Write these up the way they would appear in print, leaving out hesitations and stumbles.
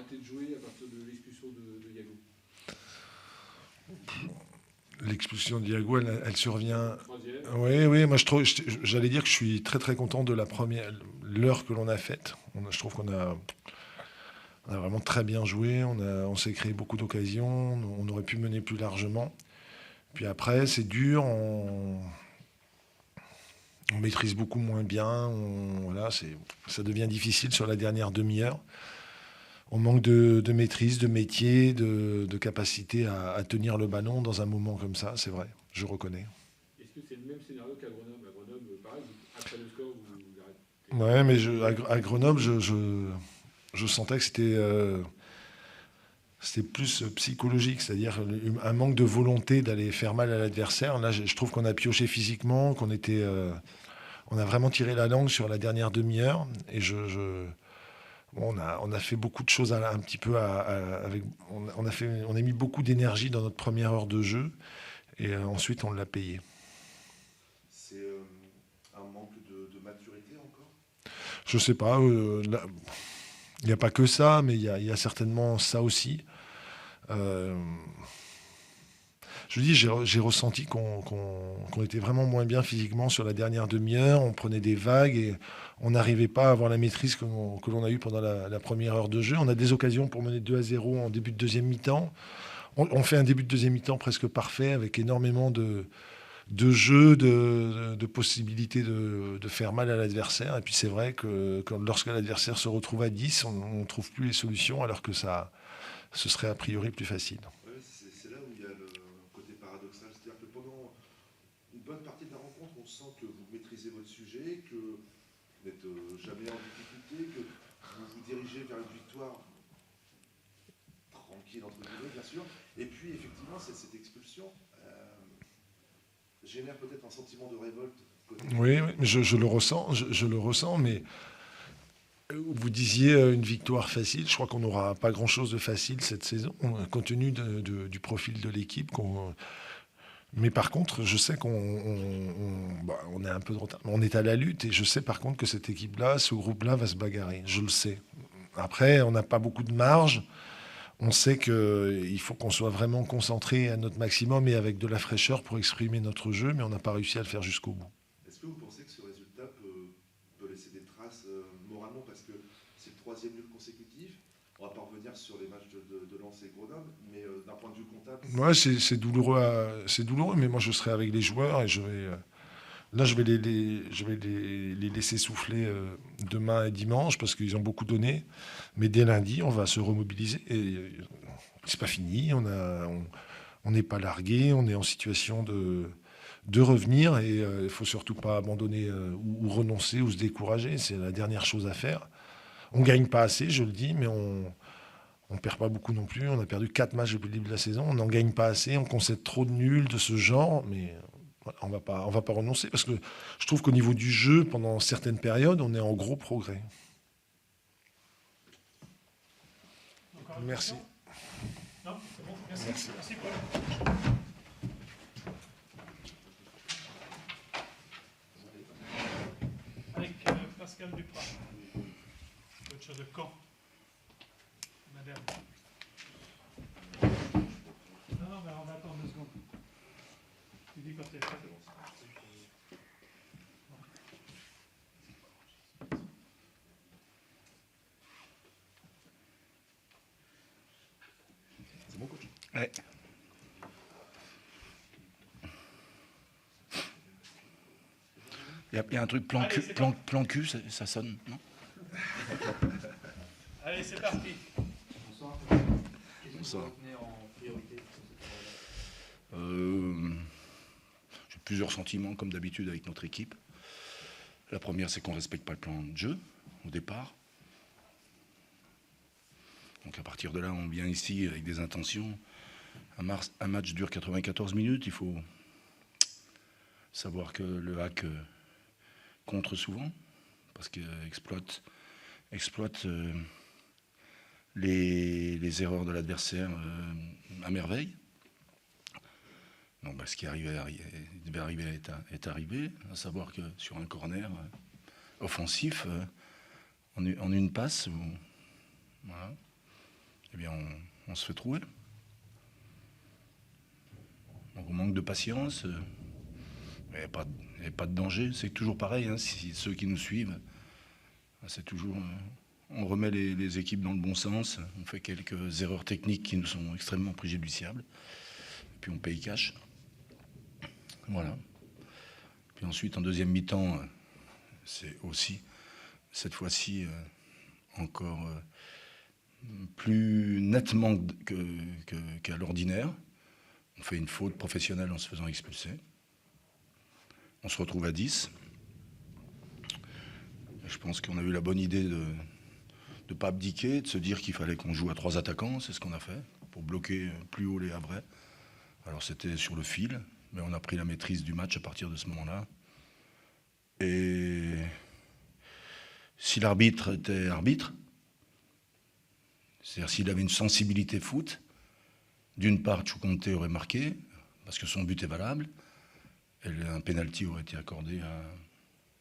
arrêté de jouer à partir de l'expulsion de Yago? L'expulsion de Yago, elle survient. Troisième. Oui, moi j'allais dire que je suis très très content de l'heure que l'on a faite. Je trouve on a vraiment très bien joué, on s'est créé beaucoup d'occasions, on aurait pu mener plus largement. Puis après, c'est dur, on maîtrise beaucoup moins bien, voilà, ça devient difficile sur la dernière demi-heure. On manque de maîtrise, de métier, de capacité à tenir le ballon dans un moment comme ça, c'est vrai, je reconnais. Est-ce que c'est le même scénario qu'à Grenoble? À Grenoble, pareil, après le score, vous arrêtez? Ouais, mais à Grenoble, je sentais que c'était plus psychologique, c'est-à-dire un manque de volonté d'aller faire mal à l'adversaire. Là, je trouve qu'on a pioché physiquement, on a vraiment tiré la langue sur la dernière demi-heure. Et bon, on a fait beaucoup de choses un petit peu avec. On a mis beaucoup d'énergie dans notre première heure de jeu, et ensuite on l'a payé. C'est un manque de maturité encore? Je sais pas. Il n'y a pas que ça, mais il y a certainement ça aussi. Je dis, j'ai ressenti qu'on était vraiment moins bien physiquement sur la dernière demi-heure. On prenait des vagues et on n'arrivait pas à avoir la maîtrise que l'on a eue pendant la première heure de jeu. On a des occasions pour mener 2-0 en début de deuxième mi-temps. On fait un début de deuxième mi-temps presque parfait avec énormément de jeux, de possibilités de faire mal à l'adversaire. Et puis c'est vrai que lorsque l'adversaire se retrouve à 10, on ne trouve plus les solutions alors que ce serait a priori plus facile. Oui, c'est là où il y a le côté paradoxal. C'est-à-dire que pendant une bonne partie de la rencontre, on sent que vous maîtrisez votre sujet, que vous n'êtes jamais en difficulté, que vous vous dirigez vers une victoire tranquille, entre guillemets, bien sûr. Et puis, effectivement, cette expulsion génère peut-être un sentiment de révolte. Oui, mais je le ressens, je le ressens, mais vous disiez une victoire facile. Je crois qu'on n'aura pas grand-chose de facile cette saison, compte tenu du profil de l'équipe. Mais par contre, je sais on est un peu de retard. On est à la lutte et je sais par contre que cette équipe-là, ce groupe-là va se bagarrer. Je le sais. Après, on n'a pas beaucoup de marge. On sait qu'il faut qu'on soit vraiment concentré à notre maximum et avec de la fraîcheur pour exprimer notre jeu, mais on n'a pas réussi à le faire jusqu'au bout. Est-ce que vous pensez que ce résultat peut laisser des traces moralement, parce que c'est le troisième nul consécutif? On va pas revenir sur les matchs de Lens et Grenoble, mais d'un point de vue comptable... Ouais, c'est douloureux, c'est douloureux, mais moi je serai avec les joueurs et là je vais les laisser souffler demain et dimanche parce qu'ils ont beaucoup donné. Mais dès lundi, on va se remobiliser. Et c'est pas fini, on n'est pas largué, on est en situation de revenir et il faut surtout pas abandonner ou renoncer ou se décourager. C'est la dernière chose à faire. On gagne pas assez, je le dis, mais on perd pas beaucoup non plus. On a perdu 4 matchs depuis le début de la saison. On n'en gagne pas assez. On concède trop de nuls de ce genre. Mais voilà, on va pas renoncer. Parce que je trouve qu'au niveau du jeu, pendant certaines périodes, on est en gros progrès. Merci. Non, c'est bon. Merci. Merci Paul. Avec Pascal Duprat, coach de Caen. Madame. Non, mais on attend 2 secondes. Tu dis quand t'es prêt. C'est bon, coach? Ouais. Il y a un truc plan cul, ça sonne, non? Allez, c'est parti. Bonsoir. Bonsoir. Qu'est-ce que vous retenez en priorité sur cette J'ai plusieurs sentiments, comme d'habitude avec notre équipe. La première, c'est qu'on ne respecte pas le plan de jeu au départ. Donc à partir de là, on vient ici avec des intentions. Un match dure 94 minutes. Il faut savoir que le hack contre souvent, parce qu'il exploite les erreurs de l'adversaire à merveille. Donc ce qui devait arriver est arrivé, à savoir que sur un corner offensif, en une passe, voilà, eh bien, on se fait trouver. Donc on manque de patience, il n'y a pas de danger. C'est toujours pareil, hein, si ceux qui nous suivent, c'est toujours... on remet les équipes dans le bon sens, on fait quelques erreurs techniques qui nous sont extrêmement préjudiciables, et puis on paye cash. Voilà. Puis ensuite, en deuxième mi-temps, c'est aussi, cette fois-ci, encore plus nettement qu'à l'ordinaire. On fait une faute professionnelle en se faisant expulser. On se retrouve à 10. Et je pense qu'on a eu la bonne idée de ne pas abdiquer, de se dire qu'il fallait qu'on joue à 3 attaquants. C'est ce qu'on a fait, pour bloquer plus haut les Havrais. Alors c'était sur le fil, mais on a pris la maîtrise du match à partir de ce moment-là. Et si l'arbitre était arbitre, c'est-à-dire s'il avait une sensibilité foot, d'une part, Choukonté aurait marqué, parce que son but est valable, et un pénalty aurait été accordé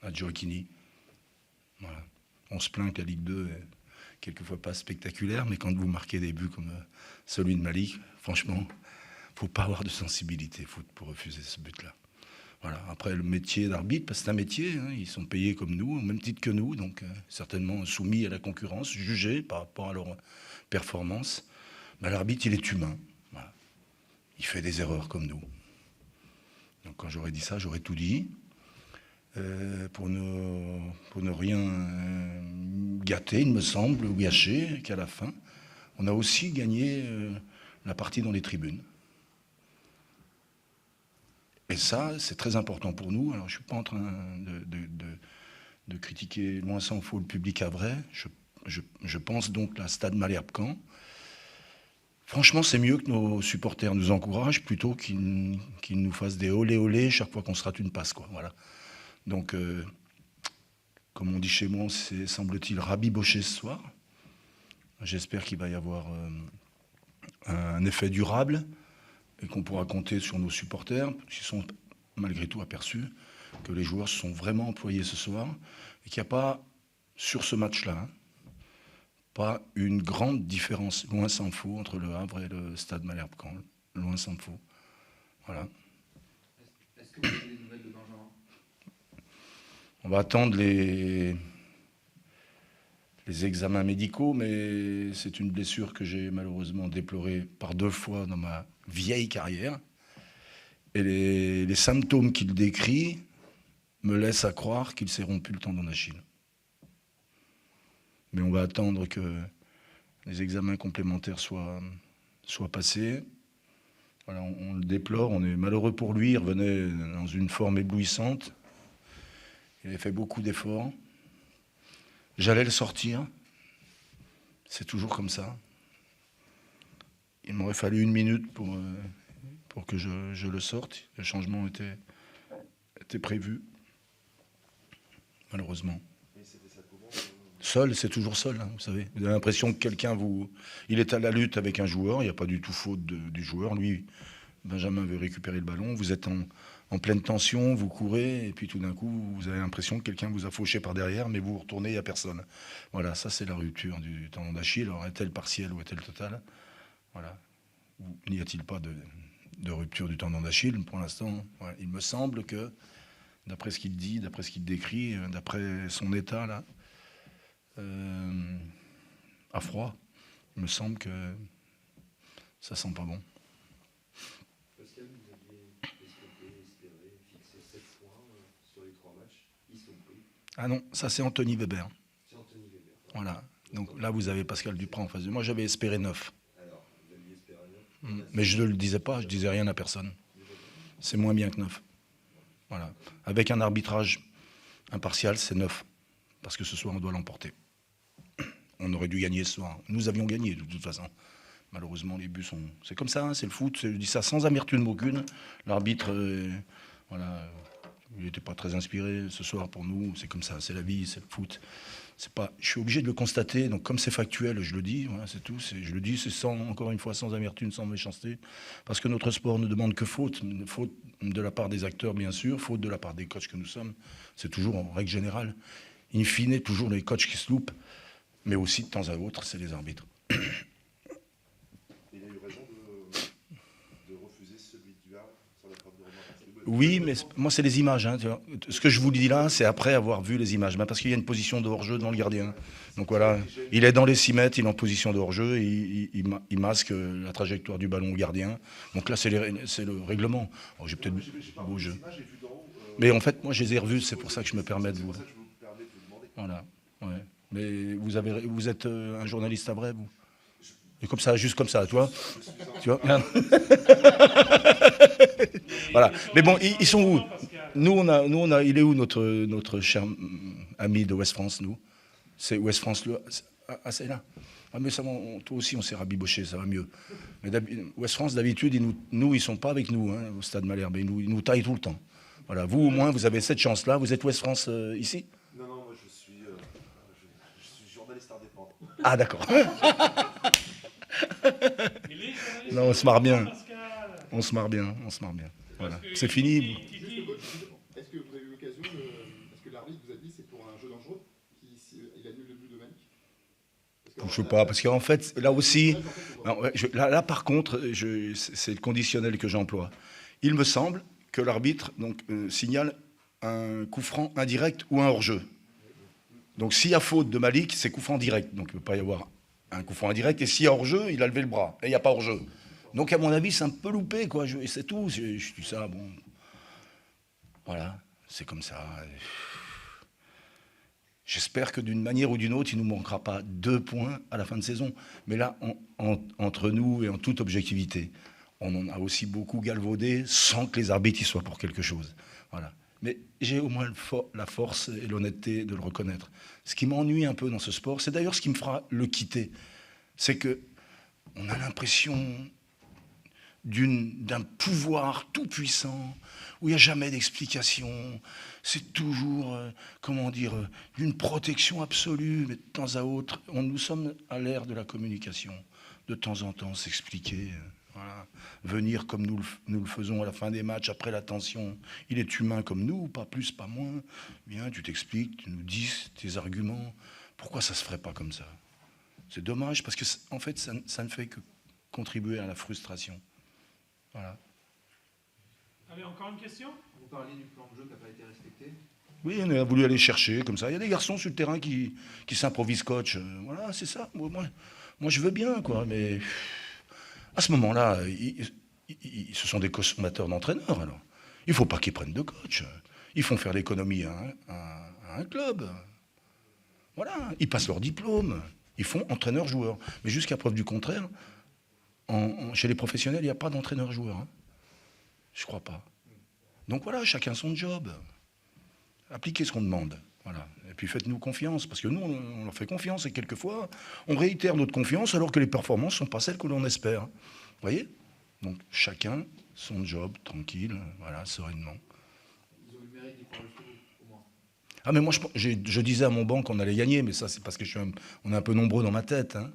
à Gioacchini. Voilà. On se plaint que la Ligue 2 est quelquefois pas spectaculaire, mais quand vous marquez des buts comme celui de Malik, franchement, il ne faut pas avoir de sensibilité foot pour refuser ce but-là. Voilà. Après, le métier d'arbitre, parce que c'est un métier, hein, ils sont payés comme nous, au même titre que nous, donc certainement soumis à la concurrence, jugés par rapport à leur performance. Ben, l'arbitre, il est humain. Voilà. Il fait des erreurs comme nous. Donc quand j'aurais dit ça, j'aurais tout dit. Pour ne rien gâter, il me semble, ou gâcher, qu'à la fin, on a aussi gagné la partie dans les tribunes. Et ça, c'est très important pour nous. Alors, je ne suis pas en train de critiquer, loin s'en faut, le public havrais. Je pense donc à Stade Malherbe-Caen. Franchement, c'est mieux que nos supporters nous encouragent plutôt qu'ils nous fassent des olé-olé chaque fois qu'on se rate une passe, quoi. Voilà. Donc, comme on dit chez moi, c'est, semble-t-il, rabiboché ce soir. J'espère qu'il va y avoir un effet durable et qu'on pourra compter sur nos supporters, qui sont malgré tout aperçus que les joueurs se sont vraiment employés ce soir et qu'il n'y a pas, sur ce match-là, pas une grande différence, loin s'en faut, entre le Havre et le Stade Malherbe-Caen. Loin s'en faut. Voilà. Est-ce que vous avez des nouvelles de Benjamin ? On va attendre les examens médicaux, mais c'est une blessure que j'ai malheureusement déplorée par 2 fois dans ma vieille carrière. Et les symptômes qu'il décrit me laissent à croire qu'il s'est rompu le tendon d'Achille. Mais on va attendre que les examens complémentaires soient passés. Voilà, on le déplore, on est malheureux pour lui, il revenait dans une forme éblouissante. Il avait fait beaucoup d'efforts. J'allais le sortir. C'est toujours comme ça. Il m'aurait fallu 1 minute pour que je le sorte. Le changement était prévu. Malheureusement. Et c'était ça comment Seul, c'est toujours seul, hein, vous savez. Vous avez l'impression que quelqu'un il est à la lutte avec un joueur, il n'y a pas du tout faute du joueur. Lui, Benjamin veut récupérer le ballon, vous êtes en pleine tension, vous courez, et puis tout d'un coup, vous avez l'impression que quelqu'un vous a fauché par derrière, mais vous vous retournez, il n'y a personne. Voilà, ça c'est la rupture du tendon d'Achille. Alors est-elle partielle ou est-elle totale ? Voilà. N'y a-t-il pas de rupture du tendon d'Achille ? Pour l'instant, voilà. Il me semble que, d'après ce qu'il dit, d'après ce qu'il décrit, d'après son état, là, à froid, il me semble que ça sent pas bon. Pascal, vous aviez espéré fixer 7 points sur les 3 matchs. Ils sont pris. Ah non, ça c'est Anthony Weber. C'est Anthony Weber. Voilà. Donc là, vous avez Pascal Duprat en face de moi. J'avais espéré 9. Alors, vous aviez espéré 9. Mais je ne le disais pas, je disais rien à personne. C'est moins bien que 9. Voilà. Avec un arbitrage impartial, c'est 9. Parce que ce soir, on doit l'emporter. On aurait dû gagner ce soir. Nous avions gagné, de toute façon. Malheureusement, les buts sont... C'est comme ça, hein, c'est le foot. Je dis ça sans amertume aucune. L'arbitre, voilà, il n'était pas très inspiré ce soir pour nous. C'est comme ça, c'est la vie, c'est le foot. C'est pas... Je suis obligé de le constater. Donc, comme c'est factuel, je le dis. Voilà, c'est tout. Je le dis, c'est encore une fois, sans amertume, sans méchanceté. Parce que notre sport ne demande que faute. Faute de la part des acteurs, bien sûr. Faute de la part des coachs que nous sommes. C'est toujours, en règle générale, in fine, toujours les coachs qui se loupent. Mais aussi, de temps à autre, c'est les arbitres. Oui, mais moi, c'est les images. Hein, tu vois. Ce que je vous dis là, c'est après avoir vu les images. Ben, parce qu'il y a une position de hors-jeu dans le gardien. Donc voilà, il est dans les 6 mètres, il est en position de hors-jeu, il masque la trajectoire du ballon au gardien. Donc là, c'est le règlement. Alors, j'ai peut-être J'ai pas beau revu jeu. les images, j'ai vu d'en haut. Mais en fait, moi, je les ai revus, c'est pour ça que je me permets de C'est vous. pour ça que je me permets de vous demander. Voilà. Ouais. Mais vous êtes un journaliste à vrai, vous. Et comme ça, juste comme ça, toi. Tu vois. Voilà. Mais bon, ils sont où? Nous, on a. Il est où notre cher ami de Ouest France, nous? C'est Ouest France, c'est là. Ah, mais ça, toi aussi, on s'est rabiboché, ça va mieux. Mais Ouest France, d'habitude, ils sont pas avec nous, hein, au Stade Malherbe. Ils nous taillent tout le temps. Voilà. Vous, au moins, vous avez cette chance-là. Vous êtes Ouest France ici? Non, moi je suis journaliste indépendant. Ah, d'accord. Non, on se marre bien. On se marre bien. Voilà. C'est fini. Est-ce que vous avez eu l'occasion parce que l'arbitre vous a dit c'est pour un jeu dangereux, il annule le but de Malik? Je sais pas, parce qu'en fait, là aussi, là par contre, c'est le conditionnel que j'emploie. Il me semble que l'arbitre signale un coup franc indirect ou un hors-jeu. Donc s'il y a faute de Malik, c'est coup franc direct. Donc il ne peut pas y avoir un coup franc indirect. Et s'il y a hors-jeu, il a levé le bras. Et il n'y a pas hors-jeu. Donc à mon avis, c'est un peu loupé, quoi. C'est tout. Je dis ça, bon. Voilà, c'est comme ça. J'espère que d'une manière ou d'une autre, il ne nous manquera pas 2 points à la fin de saison. Mais là, entre nous et en toute objectivité, on en a aussi beaucoup galvaudé sans que les arbitres y soient pour quelque chose. Voilà. Mais j'ai au moins la force et l'honnêteté de le reconnaître. Ce qui m'ennuie un peu dans ce sport, c'est d'ailleurs ce qui me fera le quitter, c'est qu'on a l'impression d'un pouvoir tout puissant, où il n'y a jamais d'explication. C'est toujours, d'une protection absolue, mais de temps à autre, nous sommes à l'ère de la communication. De temps en temps, s'expliquer, voilà. Venir comme nous le faisons à la fin des matchs, après la tension. Il est humain comme nous, pas plus, pas moins. Bien, tu t'expliques, tu nous dis tes arguments. Pourquoi ça ne se ferait pas comme ça? C'est dommage, parce que en fait, ça ne fait que contribuer à la frustration. Voilà. Allez, encore une question? Vous parliez du plan de jeu qui n'a pas été respecté. Oui, on a voulu aller chercher, comme ça. Il y a des garçons sur le terrain qui s'improvisent coach. Voilà, c'est ça. Moi, je veux bien, quoi. Mais à ce moment-là, ce sont des consommateurs d'entraîneurs, alors. Il ne faut pas qu'ils prennent de coach. Ils font faire l'économie à un club. Voilà. Ils passent leur diplôme. Ils font entraîneur-joueur. Mais jusqu'à preuve du contraire, chez les professionnels, il n'y a pas d'entraîneur-joueur. Hein. Je ne crois pas. Donc voilà, chacun son job. Appliquez ce qu'on demande. Voilà. Et puis faites-nous confiance, parce que nous, on leur fait confiance, et quelquefois, on réitère notre confiance alors que les performances ne sont pas celles que l'on espère. Vous voyez? Donc chacun son job, tranquille, voilà, sereinement. Ils ont eu le mérite d'y croire jusqu'au bout, au moins. Ah mais moi, je disais à mon banc qu'on allait gagner, mais ça, c'est parce que on est un peu nombreux dans ma tête. Hein.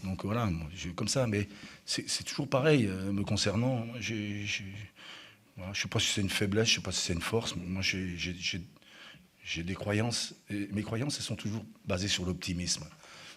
Donc voilà, comme ça, mais c'est toujours pareil, me concernant. Moi, je ne sais pas si c'est une faiblesse, je ne sais pas si c'est une force, mais moi, j'ai des croyances, et mes croyances, elles sont toujours basées sur l'optimisme.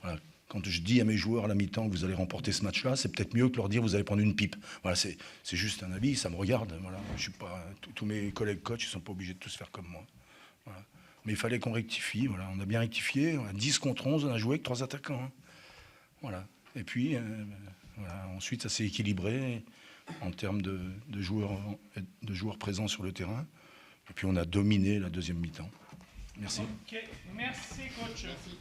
Voilà. Quand je dis à mes joueurs à la mi-temps que vous allez remporter ce match-là, c'est peut-être mieux que leur dire vous allez prendre une pipe. Voilà, c'est juste un avis, ça me regarde. Voilà. Je suis pas, tous mes collègues coachs, ils ne sont pas obligés de tous faire comme moi. Voilà. Mais il fallait qu'on rectifie. Voilà. On a bien rectifié. On a 10 contre 11, on a joué avec 3 attaquants. Hein. Voilà. Et puis, voilà. Ensuite, ça s'est équilibré en termes de joueurs présents sur le terrain. Et puis, on a dominé la deuxième mi-temps. Merci. Ok, merci coach. Merci.